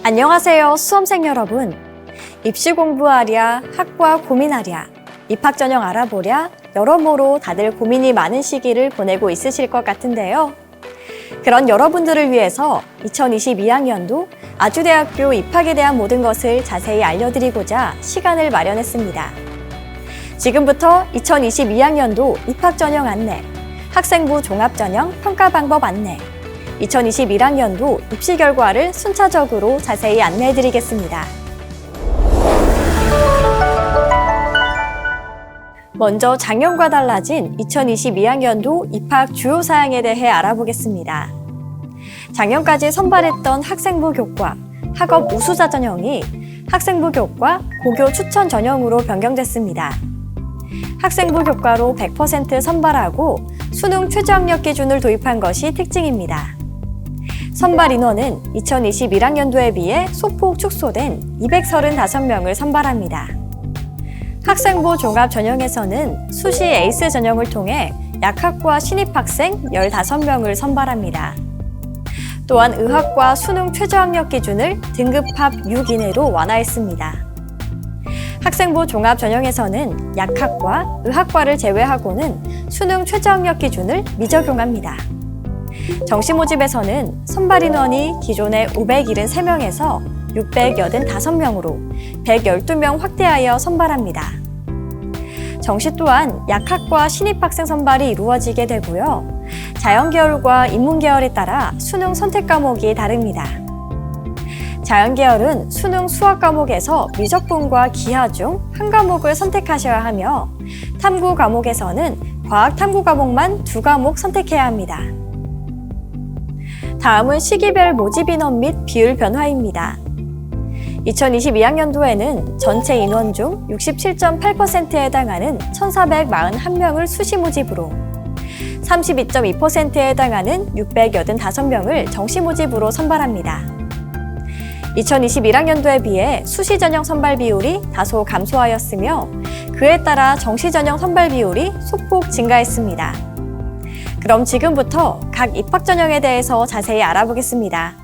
안녕하세요, 수험생 여러분. 입시 공부하랴, 학과 고민하랴, 입학 전형 알아보랴, 여러모로 다들 고민이 많은 시기를 보내고 있으실 것 같은데요. 그런 여러분들을 위해서 2022학년도 아주대학교 입학에 대한 모든 것을 자세히 알려드리고자 시간을 마련했습니다. 지금부터 2022학년도 입학 전형 안내, 학생부 종합전형 평가 방법 안내, 2021학년도 입시 결과를 순차적으로 자세히 안내해드리겠습니다. 먼저 작년과 달라진 2022학년도 입학 주요 사항에 대해 알아보겠습니다. 작년까지 선발했던 학생부 교과, 학업 우수자 전형이 학생부 교과 고교 추천 전형으로 변경됐습니다. 학생부 교과로 100% 선발하고 수능 최저학력 기준을 도입한 것이 특징입니다. 선발 인원은 2021학년도에 비해 소폭 축소된 235명을 선발합니다. 학생부 종합 전형에서는 수시 에이스 전형을 통해 약학과 신입학생 15명을 선발합니다. 또한 의학과 수능 최저학력 기준을 등급합 6 이내로 완화했습니다. 학생부 종합 전형에서는 약학과 의학과를 제외하고는 수능 최저학력 기준을 미적용합니다. 정시 모집에서는 선발 인원이 기존의 573명에서 685명으로 112명 확대하여 선발합니다. 정시 또한 약학과 신입학생 선발이 이루어지게 되고요. 자연계열과 인문계열에 따라 수능 선택 과목이 다릅니다. 자연계열은 수능 수학 과목에서 미적분과 기하 중 한 과목을 선택하셔야 하며 탐구 과목에서는 과학 탐구 과목만 2과목 선택해야 합니다. 다음은 시기별 모집 인원 및 비율 변화입니다. 2022학년도에는 전체 인원 중 67.8%에 해당하는 1,441명을 수시 모집으로 32.2%에 해당하는 685명을 정시 모집으로 선발합니다. 2021학년도에 비해 수시 전형 선발 비율이 다소 감소하였으며 그에 따라 정시 전형 선발 비율이 소폭 증가했습니다. 그럼 지금부터 각 입학 전형에 대해서 자세히 알아보겠습니다.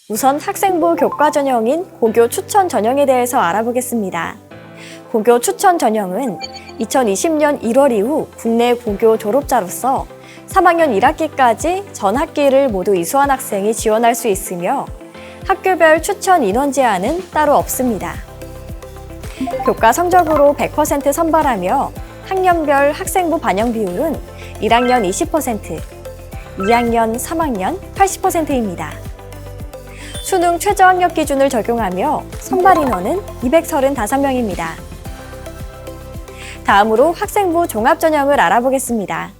우선 학생부 교과 전형인 고교 추천 전형에 대해서 알아보겠습니다. 고교 추천 전형은 2020년 1월 이후 국내 고교 졸업자로서 3학년 1학기까지 전 학기를 모두 이수한 학생이 지원할 수 있으며 학교별 추천 인원 제한은 따로 없습니다. 교과 성적으로 100% 선발하며 학년별 학생부 반영 비율은 1학년 20%, 2학년, 3학년 80%입니다. 수능 최저학력 기준을 적용하며 선발 인원은 235명입니다. 다음으로 학생부 종합전형을 알아보겠습니다.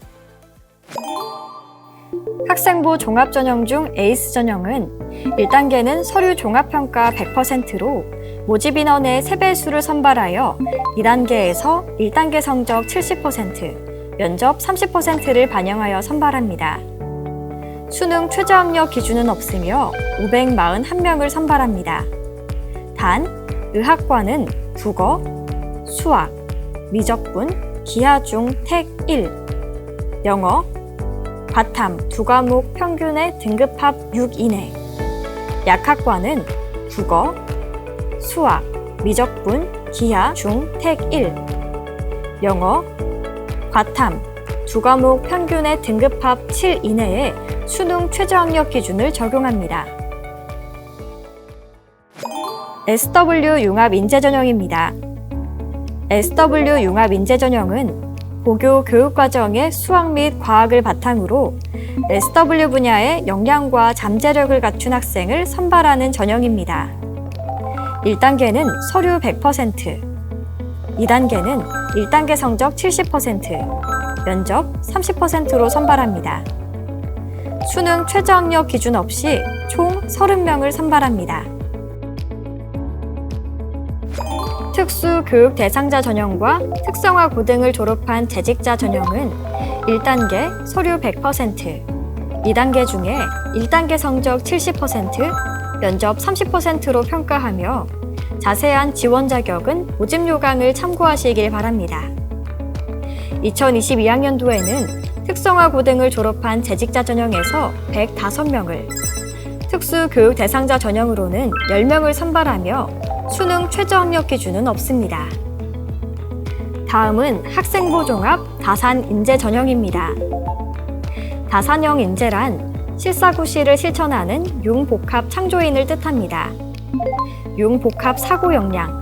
학생부 종합전형 중 에이스 전형은 1단계는 서류 종합평가 100%로 모집 인원의 3배수를 선발하여 2단계에서 1단계 성적 70%, 면접 30%를 반영하여 선발합니다. 수능 최저학력 기준은 없으며 541명을 선발합니다. 단, 의학과는 국어, 수학, 미적분, 기하 중 택 1, 영어, 과탐 2과목 평균의 등급합 6 이내, 약학과는 국어, 수학, 미적분, 기하 중 택 1, 영어, 과탐 2과목 평균의 등급합 7 이내에 수능 최저학력 기준을 적용합니다. SW 융합인재전형입니다. SW 융합인재전형은 고교 교육과정의 수학 및 과학을 바탕으로 SW 분야의 역량과 잠재력을 갖춘 학생을 선발하는 전형입니다. 1단계는 서류 100%, 2단계는 1단계 성적 70%, 면접 30%로 선발합니다. 수능 최저학력 기준 없이 총 30명을 선발합니다. 특수교육 대상자 전형과 특성화 고등을 졸업한 재직자 전형은 1단계 서류 100%, 2단계 중에 1단계 성적 70%, 면접 30%로 평가하며 자세한 지원 자격은 모집 요강을 참고하시길 바랍니다. 2022학년도에는 특성화 고등을 졸업한 재직자 전형에서 105명을, 특수 교육 대상자 전형으로는 10명을 선발하며 수능 최저 학력 기준은 없습니다. 다음은 학생부 종합 다산 인재 전형입니다. 다산형 인재란 실사구시를 실천하는 융복합 창조인을 뜻합니다. 융복합 사고 역량,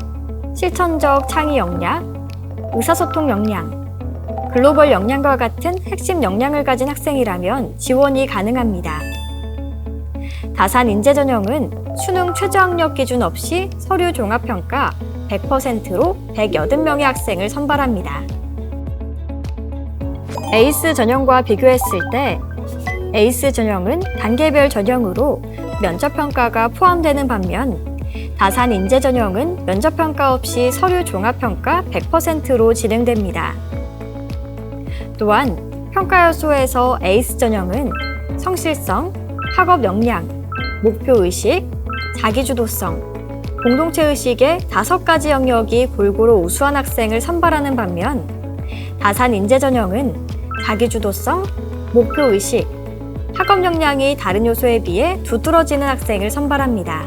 실천적 창의 역량, 의사소통 역량, 글로벌 역량과 같은 핵심 역량을 가진 학생이라면 지원이 가능합니다. 다산 인재 전형은 수능 최저 학력 기준 없이 서류 종합평가 100%로 180명의 학생을 선발합니다. 에이스 전형과 비교했을 때 에이스 전형은 단계별 전형으로 면접평가가 포함되는 반면 다산 인재 전형은 면접평가 없이 서류 종합평가 100%로 진행됩니다. 또한 평가 요소에서 에이스 전형은 성실성, 학업 역량, 목표의식, 자기주도성, 공동체의식의 5가지 영역이 골고루 우수한 학생을 선발하는 반면 다산 인재 전형은 자기주도성, 목표의식, 학업 역량이 다른 요소에 비해 두드러지는 학생을 선발합니다.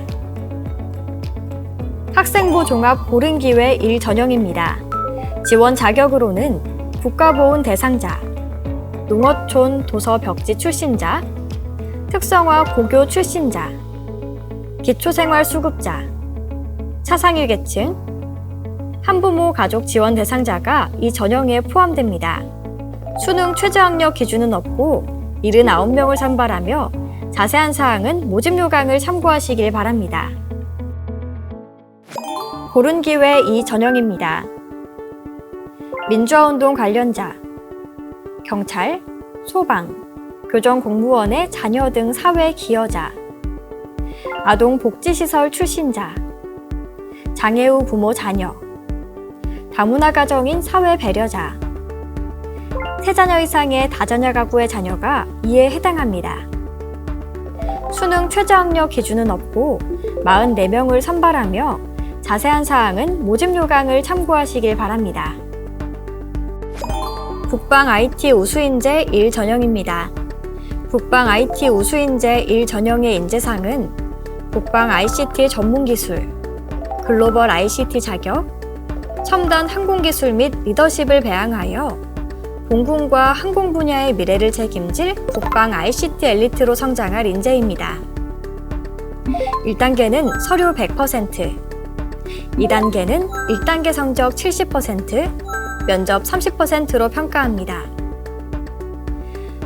학생부 종합 고른기회 1 전형입니다. 지원 자격으로는 국가보훈 대상자, 농어촌 도서 벽지 출신자, 특성화 고교 출신자, 기초생활 수급자, 차상위 계층, 한부모 가족 지원 대상자가 이 전형에 포함됩니다. 수능 최저 학력 기준은 없고 79명을 선발하며 자세한 사항은 모집 요강을 참고하시길 바랍니다. 고른기회 2 전형입니다. 민주화운동 관련자, 경찰, 소방, 교정공무원의 자녀 등 사회 기여자, 아동복지시설 출신자, 장애 후 부모 자녀, 다문화 가정인 사회 배려자, 3자녀 이상의 다자녀 가구의 자녀가 이에 해당합니다. 수능 최저 학력 기준은 없고 44명을 선발하며 자세한 사항은 모집 요강을 참고하시길 바랍니다. 국방 IT 우수인재 1 전형입니다. 국방 IT 우수인재 1 전형의 인재상은 국방 ICT 전문기술, 글로벌 ICT 자격, 첨단 항공기술 및 리더십을 배양하여 공군과 항공 분야의 미래를 책임질 국방 ICT 엘리트로 성장할 인재입니다. 1단계는 서류 100%, 2단계는 1단계 성적 70%, 면접 30%로 평가합니다.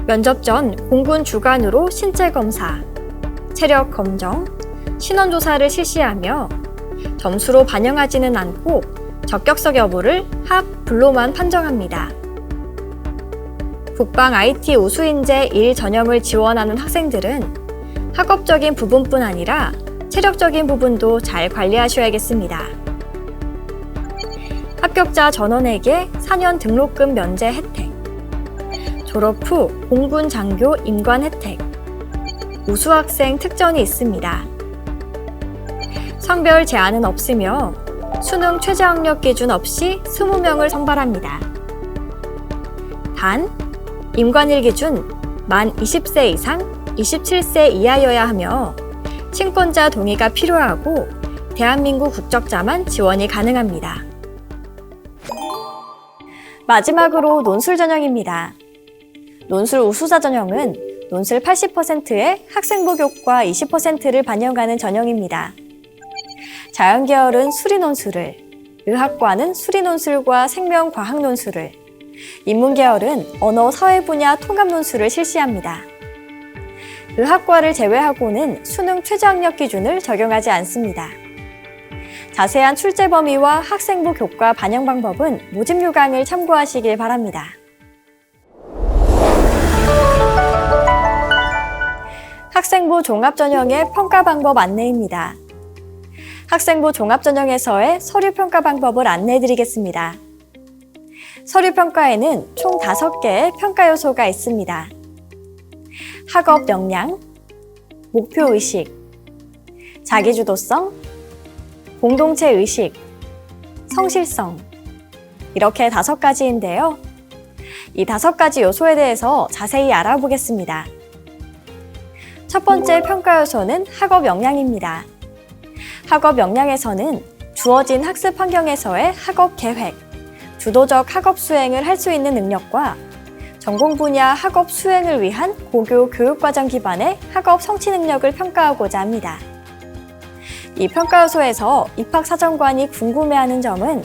면접 전 공군 주관으로 신체 검사, 체력 검정, 신원 조사를 실시하며 점수로 반영하지는 않고 적격성 여부를 합, 불로만 판정합니다. 국방 IT 우수인재 1 전형을 지원하는 학생들은 학업적인 부분뿐 아니라 체력적인 부분도 잘 관리하셔야겠습니다. 합격자 전원에게 4년 등록금 면제 혜택, 졸업 후 공군 장교 임관 혜택, 우수학생 특전이 있습니다. 성별 제한은 없으며 수능 최저 학력 기준 없이 20명을 선발합니다. 단, 임관일 기준 만 20세 이상, 27세 이하여야 하며 친권자 동의가 필요하고 대한민국 국적자만 지원이 가능합니다. 마지막으로 논술 전형입니다. 논술 우수자 전형은 논술 80%의 학생부 교과 20%를 반영하는 전형입니다. 자연계열은 수리논술을, 의학과는 수리논술과 생명과학논술을, 인문계열은 언어 사회 분야 통합논술을 실시합니다. 의학과를 제외하고는 수능 최저학력 기준을 적용하지 않습니다. 자세한 출제 범위와 학생부 교과 반영 방법은 모집 요강을 참고하시길 바랍니다. 학생부 종합전형의 평가 방법 안내입니다. 학생부 종합전형에서의 서류평가 방법을 안내해드리겠습니다. 서류평가에는 총 5개의 평가 요소가 있습니다. 학업 역량, 목표의식, 자기주도성, 공동체의식, 성실성, 이렇게 5가지인데요. 이 5가지 요소에 대해서 자세히 알아보겠습니다. 첫 번째 평가 요소는 학업 역량입니다. 학업 역량에서는 주어진 학습 환경에서의 학업 계획, 주도적 학업 수행을 할 수 있는 능력과 전공 분야 학업 수행을 위한 고교 교육과정 기반의 학업 성취 능력을 평가하고자 합니다. 이 평가 요소에서 입학사정관이 궁금해하는 점은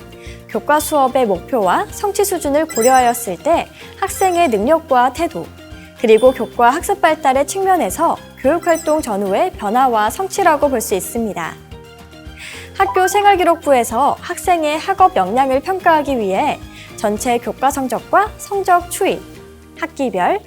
교과 수업의 목표와 성취 수준을 고려하였을 때 학생의 능력과 태도, 그리고 교과 학습 발달의 측면에서 교육활동 전후의 변화와 성취라고 볼 수 있습니다. 학교 생활기록부에서 학생의 학업 역량을 평가하기 위해 전체 교과 성적과 성적 추이, 학기별,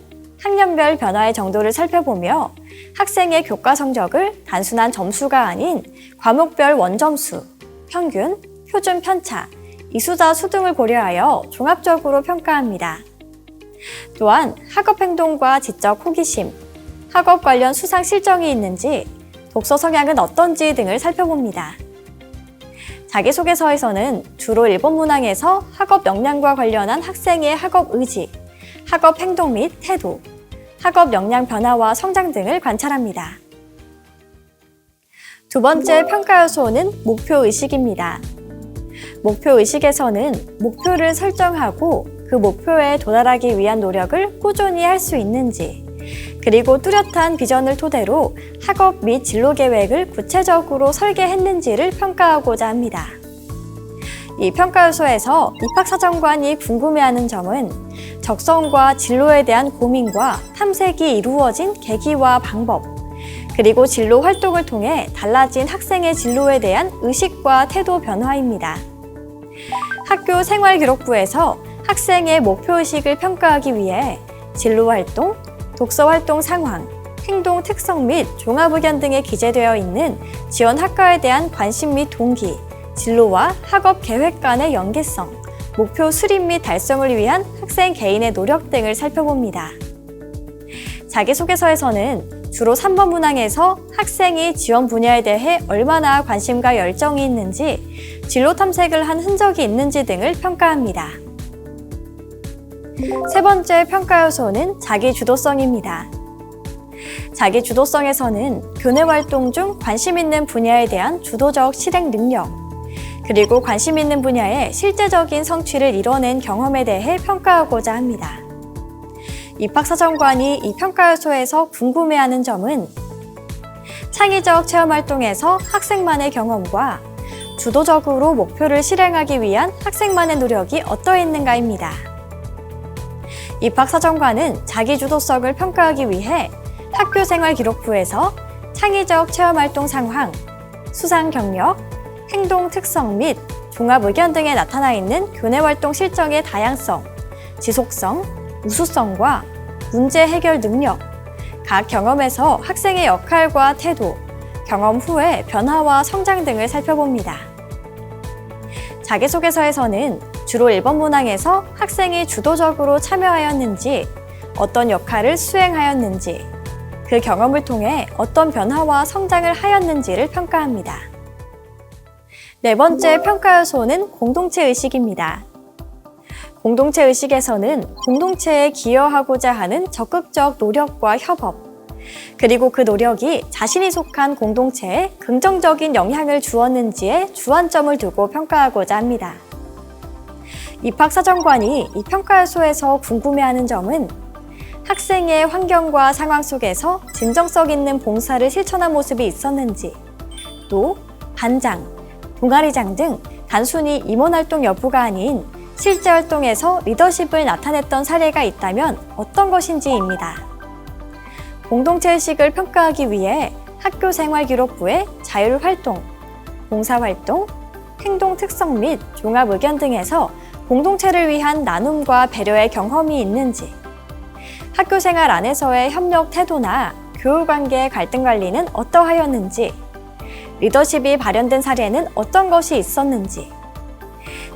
학년별 변화의 정도를 살펴보며 학생의 교과 성적을 단순한 점수가 아닌 과목별 원점수, 평균, 표준 편차, 이수자 수 등을 고려하여 종합적으로 평가합니다. 또한 학업 행동과 지적 호기심, 학업 관련 수상 실정이 있는지, 독서 성향은 어떤지 등을 살펴봅니다. 자기소개서에서는 주로 1번 문항에서 학업 역량과 관련한 학생의 학업 의지, 학업 행동 및 태도, 학업 역량 변화와 성장 등을 관찰합니다. 두 번째 평가 요소는 목표의식입니다. 목표의식에서는 목표를 설정하고 그 목표에 도달하기 위한 노력을 꾸준히 할 수 있는지, 그리고 뚜렷한 비전을 토대로 학업 및 진로 계획을 구체적으로 설계했는지를 평가하고자 합니다. 이 평가 요소에서 입학사정관이 궁금해하는 점은 적성과 진로에 대한 고민과 탐색이 이루어진 계기와 방법, 그리고 진로 활동을 통해 달라진 학생의 진로에 대한 의식과 태도 변화입니다. 학교 생활기록부에서 학생의 목표의식을 평가하기 위해 진로활동, 독서활동 상황, 행동 특성 및 종합의견 등에 기재되어 있는 지원 학과에 대한 관심 및 동기, 진로와 학업 계획 간의 연계성, 목표 수립 및 달성을 위한 학생 개인의 노력 등을 살펴봅니다. 자기소개서에서는 주로 3번 문항에서 학생이 지원 분야에 대해 얼마나 관심과 열정이 있는지, 진로 탐색을 한 흔적이 있는지 등을 평가합니다. 세 번째 평가 요소는 자기주도성입니다. 자기주도성에서는 교내 활동 중 관심 있는 분야에 대한 주도적 실행 능력, 그리고 관심 있는 분야의 실제적인 성취를 이뤄낸 경험에 대해 평가하고자 합니다. 입학사정관이 이 평가 요소에서 궁금해하는 점은 창의적 체험활동에서 학생만의 경험과 주도적으로 목표를 실행하기 위한 학생만의 노력이 어떠했는가입니다. 입학사정관은 자기주도성을 평가하기 위해 학교생활기록부에서 창의적 체험활동 상황, 수상 경력, 행동 특성 및 종합의견 등에 나타나 있는 교내활동 실정의 다양성, 지속성, 우수성과 문제 해결 능력, 각 경험에서 학생의 역할과 태도, 경험 후의 변화와 성장 등을 살펴봅니다. 자기소개서에서는 주로 1번 문항에서 학생이 주도적으로 참여하였는지, 어떤 역할을 수행하였는지, 그 경험을 통해 어떤 변화와 성장을 하였는지를 평가합니다. 네 번째 평가 요소는 공동체 의식입니다. 공동체 의식에서는 공동체에 기여하고자 하는 적극적 노력과 협업, 그리고 그 노력이 자신이 속한 공동체에 긍정적인 영향을 주었는지에 주안점을 두고 평가하고자 합니다. 입학사정관이 이 평가 요소에서 궁금해하는 점은 학생의 환경과 상황 속에서 진정성 있는 봉사를 실천한 모습이 있었는지, 또 반장, 동아리장 등 단순히 임원활동 여부가 아닌 실제 활동에서 리더십을 나타냈던 사례가 있다면 어떤 것인지입니다. 공동체의식을 평가하기 위해 학교생활기록부의 자율활동, 봉사활동, 행동 특성 및 종합의견 등에서 공동체를 위한 나눔과 배려의 경험이 있는지, 학교생활 안에서의 협력 태도나 교우관계의 갈등 관리는 어떠하였는지, 리더십이 발현된 사례는 어떤 것이 있었는지,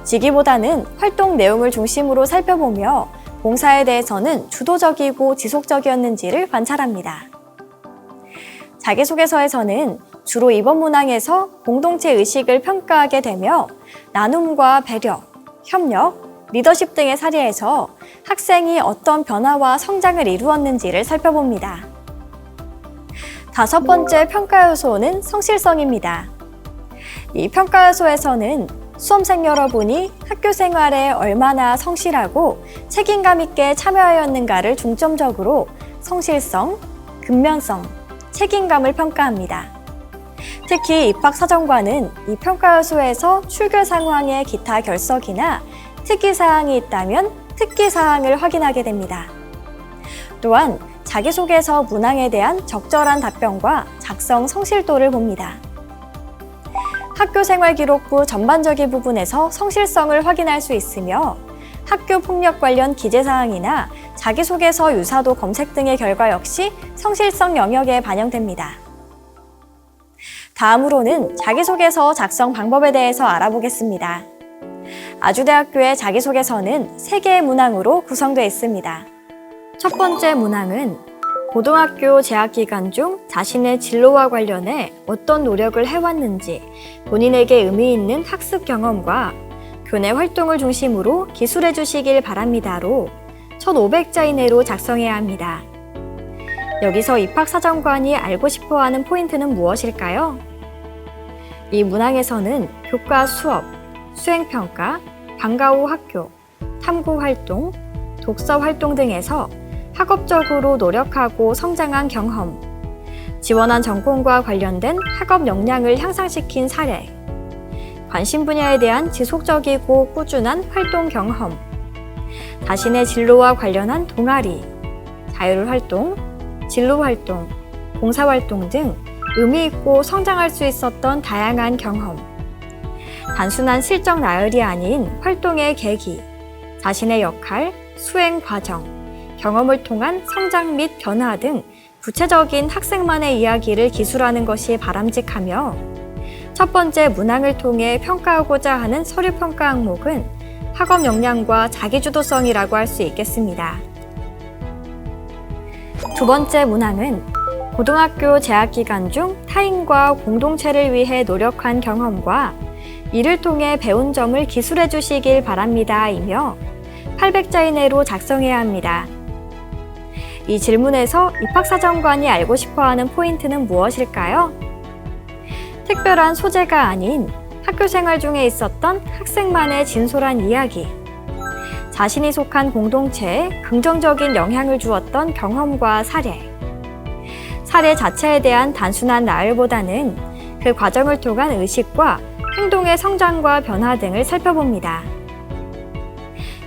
직위보다는 활동 내용을 중심으로 살펴보며 봉사에 대해서는 주도적이고 지속적이었는지를 관찰합니다. 자기소개서에서는 주로 2번 문항에서 공동체 의식을 평가하게 되며 나눔과 배려, 협력, 리더십 등의 사례에서 학생이 어떤 변화와 성장을 이루었는지를 살펴봅니다. 5번째 평가 요소는 성실성입니다. 이 평가 요소에서는 수험생 여러분이 학교 생활에 얼마나 성실하고 책임감 있게 참여하였는가를 중점적으로 성실성, 근면성, 책임감을 평가합니다. 특히 입학사정관은 이 평가 요소에서 출결 상황의 기타 결석이나 특기사항이 있다면 특기사항을 확인하게 됩니다. 또한 자기소개서 문항에 대한 적절한 답변과 작성 성실도를 봅니다. 학교생활기록부 전반적인 부분에서 성실성을 확인할 수 있으며 학교폭력 관련 기재사항이나 자기소개서 유사도 검색 등의 결과 역시 성실성 영역에 반영됩니다. 다음으로는 자기소개서 작성 방법에 대해서 알아보겠습니다. 아주대학교의 자기소개서는 3개의 문항으로 구성되어 있습니다. 첫 번째 문항은 고등학교 재학 기간 중 자신의 진로와 관련해 어떤 노력을 해왔는지 본인에게 의미 있는 학습 경험과 교내 활동을 중심으로 기술해 주시길 바랍니다로 1,500자 이내로 작성해야 합니다. 여기서 입학사정관이 알고 싶어하는 포인트는 무엇일까요? 이 문항에서는 교과 수업, 수행평가, 방과 후 학교, 탐구활동, 독서활동 등에서 학업적으로 노력하고 성장한 경험, 지원한 전공과 관련된 학업 역량을 향상시킨 사례, 관심 분야에 대한 지속적이고 꾸준한 활동 경험, 자신의 진로와 관련한 동아리, 자율활동, 진로활동, 봉사활동 등 의미 있고 성장할 수 있었던 다양한 경험, 단순한 실적 나열이 아닌 활동의 계기, 자신의 역할, 수행 과정, 경험을 통한 성장 및 변화 등 구체적인 학생만의 이야기를 기술하는 것이 바람직하며 첫 번째 문항을 통해 평가하고자 하는 서류 평가 항목은 학업 역량과 자기주도성이라고 할 수 있겠습니다. 두 번째 문항은 고등학교 재학 기간 중 타인과 공동체를 위해 노력한 경험과 이를 통해 배운 점을 기술해 주시길 바랍니다이며 800자 이내로 작성해야 합니다. 이 질문에서 입학사정관이 알고 싶어하는 포인트는 무엇일까요? 특별한 소재가 아닌 학교 생활 중에 있었던 학생만의 진솔한 이야기, 자신이 속한 공동체에 긍정적인 영향을 주었던 경험과 사례 자체에 대한 단순한 나열보다는 그 과정을 통한 의식과 행동의 성장과 변화 등을 살펴봅니다.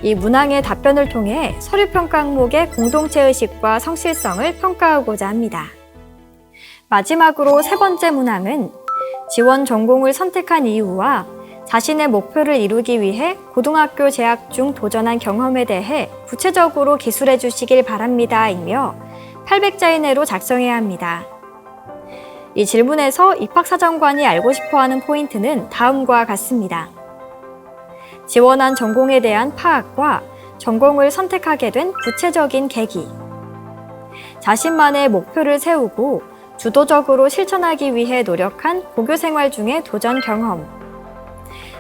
이 문항의 답변을 통해 서류평가 항목의 공동체의식과 성실성을 평가하고자 합니다. 마지막으로 3번째 문항은 지원 전공을 선택한 이유와 자신의 목표를 이루기 위해 고등학교 재학 중 도전한 경험에 대해 구체적으로 기술해 주시길 바랍니다이며 800자 이내로 작성해야 합니다. 이 질문에서 입학사정관이 알고 싶어하는 포인트는 다음과 같습니다. 지원한 전공에 대한 파악과 전공을 선택하게 된 구체적인 계기, 자신만의 목표를 세우고 주도적으로 실천하기 위해 노력한 고교 생활 중의 도전 경험,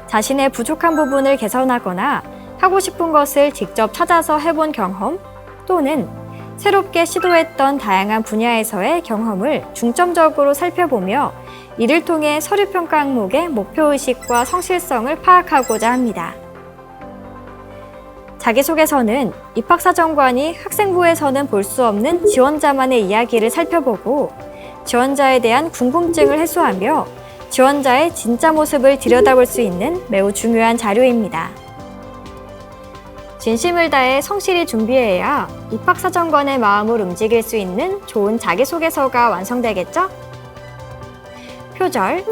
자신의 부족한 부분을 개선하거나 하고 싶은 것을 직접 찾아서 해본 경험 또는 새롭게 시도했던 다양한 분야에서의 경험을 중점적으로 살펴보며 이를 통해 서류평가 항목의 목표의식과 성실성을 파악하고자 합니다. 자기소개서는 입학사정관이 학생부에서는 볼 수 없는 지원자만의 이야기를 살펴보고 지원자에 대한 궁금증을 해소하며 지원자의 진짜 모습을 들여다볼 수 있는 매우 중요한 자료입니다. 진심을 다해 성실히 준비해야 입학사정관의 마음을 움직일 수 있는 좋은 자기소개서가 완성되겠죠? 표절,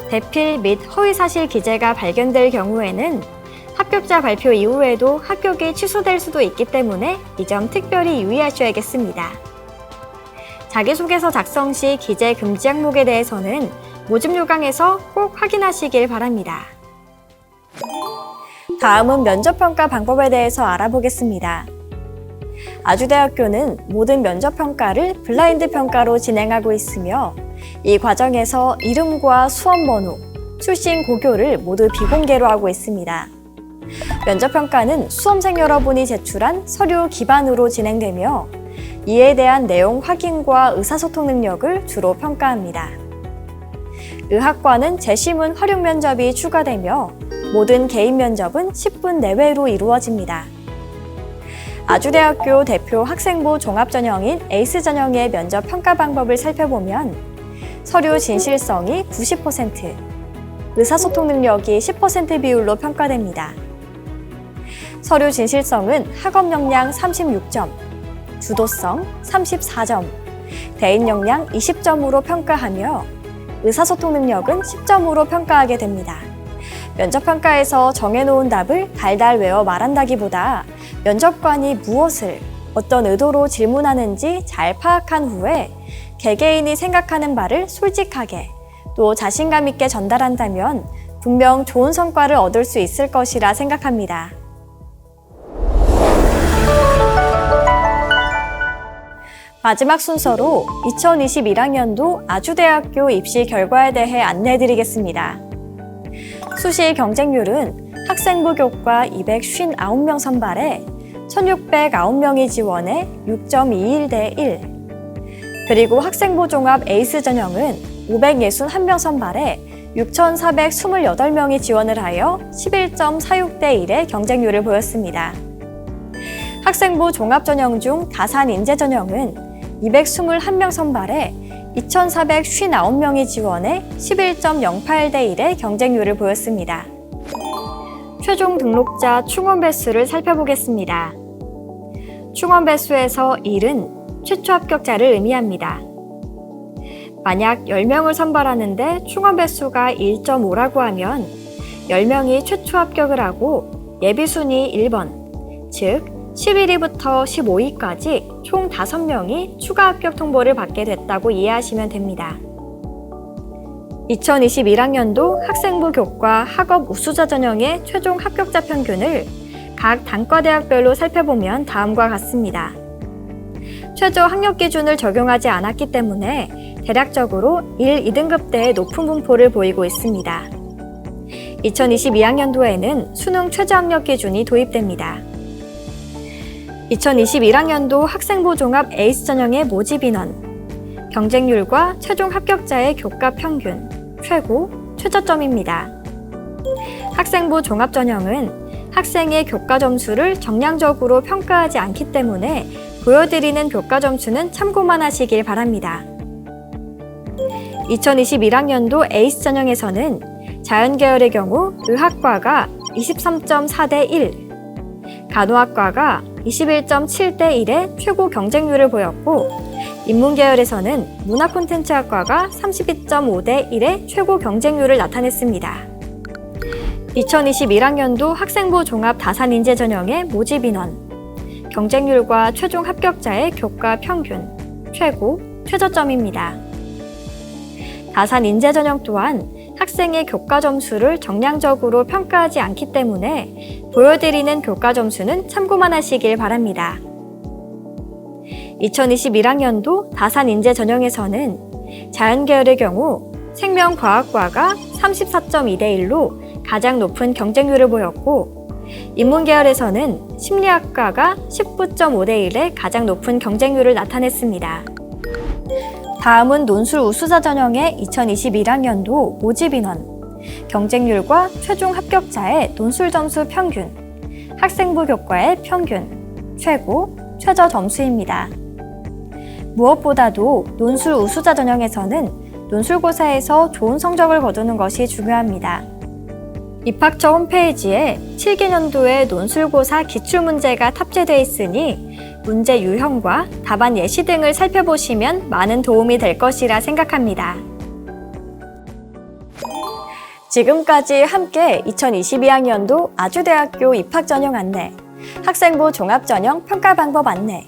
대필 및 허위사실 기재가 발견될 경우에는 합격자 발표 이후에도 합격이 취소될 수도 있기 때문에 이 점 특별히 유의하셔야겠습니다. 자기소개서 작성 시 기재 금지 항목에 대해서는 모집 요강에서 꼭 확인하시길 바랍니다. 다음은 면접평가 방법에 대해서 알아보겠습니다. 아주대학교는 모든 면접평가를 블라인드 평가로 진행하고 있으며 이 과정에서 이름과 수험번호, 출신 고교를 모두 비공개로 하고 있습니다. 면접평가는 수험생 여러분이 제출한 서류 기반으로 진행되며 이에 대한 내용 확인과 의사소통 능력을 주로 평가합니다. 의학과는 재심은 활용 면접이 추가되며 모든 개인 면접은 10분 내외로 이루어집니다. 아주대학교 대표 학생부 종합전형인 에이스 전형의 면접 평가 방법을 살펴보면 서류 진실성이 90%, 의사소통 능력이 10% 비율로 평가됩니다. 서류 진실성은 학업 역량 36점, 주도성 34점, 대인 역량 20점으로 평가하며 의사소통 능력은 10점으로 평가하게 됩니다. 면접평가에서 정해놓은 답을 달달 외워 말한다기보다 면접관이 무엇을 어떤 의도로 질문하는지 잘 파악한 후에 개개인이 생각하는 바를 솔직하게 또 자신감 있게 전달한다면 분명 좋은 성과를 얻을 수 있을 것이라 생각합니다. 마지막 순서로 2021학년도 아주대학교 입시 결과에 대해 안내해드리겠습니다. 수시 경쟁률은 학생부 교과 259명 선발에 1609명이 지원해 6.21대 1, 그리고 학생부 종합 에이스 전형은 561명 선발에 6,428명이 지원을 하여 11.46대 1의 경쟁률을 보였습니다. 학생부 종합 전형 중 다산 인재 전형은 221명 선발에 2,459명이 지원해 11.08대 1의 경쟁률을 보였습니다. 최종 등록자 충원 배수를 살펴보겠습니다. 충원 배수에서 1은 최초 합격자를 의미합니다. 만약 10명을 선발하는데 충원 배수가 1.5라고 하면 10명이 최초 합격을 하고 예비순위 1번, 즉 11위부터 15위까지 총 5명이 추가 합격 통보를 받게 됐다고 이해하시면 됩니다. 2021학년도 학생부 교과 학업 우수자 전형의 최종 합격자 평균을 각 단과대학별로 살펴보면 다음과 같습니다. 최저 학력 기준을 적용하지 않았기 때문에 대략적으로 1, 2등급대의 높은 분포를 보이고 있습니다. 2022학년도에는 수능 최저 학력 기준이 도입됩니다. 2021학년도 학생부 종합 에이스 전형의 모집 인원, 경쟁률과 최종 합격자의 교과 평균, 최고, 최저점입니다. 학생부 종합 전형은 학생의 교과 점수를 정량적으로 평가하지 않기 때문에 보여드리는 교과 점수는 참고만 하시길 바랍니다. 2021학년도 에이스 전형에서는 자연계열의 경우 의학과가 23.4대 1, 간호학과가 21.7대 1의 최고 경쟁률을 보였고, 인문계열에서는 문화콘텐츠학과가 32.5대 1의 최고 경쟁률을 나타냈습니다. 2021학년도 학생부 종합 다산인재 전형의 모집 인원, 경쟁률과 최종 합격자의 교과 평균, 최고, 최저점입니다. 다산인재 전형 또한 학생의 교과 점수를 정량적으로 평가하지 않기 때문에 보여드리는 교과 점수는 참고만 하시길 바랍니다. 2021학년도 다산인재 전형에서는 자연계열의 경우 생명과학과가 34.2대 1로 가장 높은 경쟁률을 보였고, 인문계열에서는 심리학과가 19.5대 1의 가장 높은 경쟁률을 나타냈습니다. 다음은 논술 우수자 전형의 2021학년도 모집 인원, 경쟁률과 최종 합격자의 논술 점수 평균, 학생부 교과의 평균, 최고, 최저 점수입니다. 무엇보다도 논술 우수자 전형에서는 논술고사에서 좋은 성적을 거두는 것이 중요합니다. 입학처 홈페이지에 7개년도의 논술고사 기출문제가 탑재되어 있으니 문제 유형과 답안 예시 등을 살펴보시면 많은 도움이 될 것이라 생각합니다. 지금까지 함께 2022학년도 아주대학교 입학전형 안내, 학생부 종합전형 평가 방법 안내,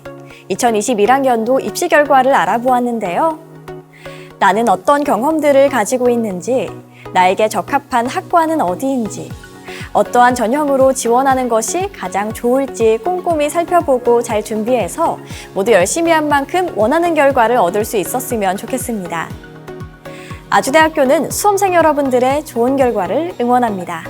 2021학년도 입시 결과를 알아보았는데요. 나는 어떤 경험들을 가지고 있는지, 나에게 적합한 학과는 어디인지, 어떠한 전형으로 지원하는 것이 가장 좋을지 꼼꼼히 살펴보고 잘 준비해서 모두 열심히 한 만큼 원하는 결과를 얻을 수 있었으면 좋겠습니다. 아주대학교는 수험생 여러분들의 좋은 결과를 응원합니다.